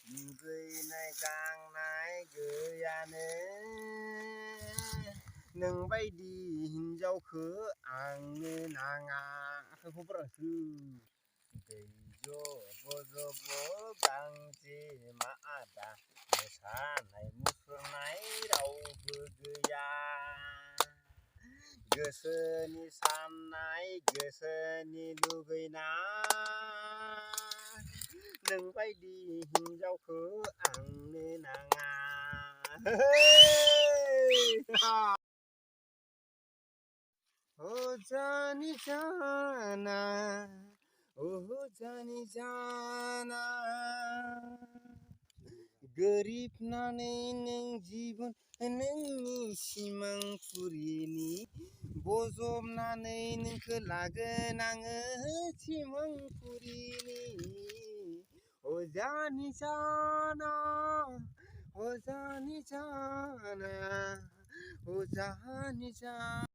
लुगैनाय गांनाय गैयानो नोंबायदि हिनजावखो आंनो नाङा खबरासो दै जब जब गांजेमा आदा मोसानाय मुसुरनाय रावबो गैया गोसोनि साननाय गोसोनि लुगैनाय नोंबायदि हिनजावखो आंनो नाङा ओ जानी जाना ओ जानी जाना गोरिब नानै नों जिबन नोंनि सिमां फुरिनि बजबनानै नोंखो लागोन आङो सिमां फुरिनि ओ जानी जाना ओ जानी जाना ओ जानी जाना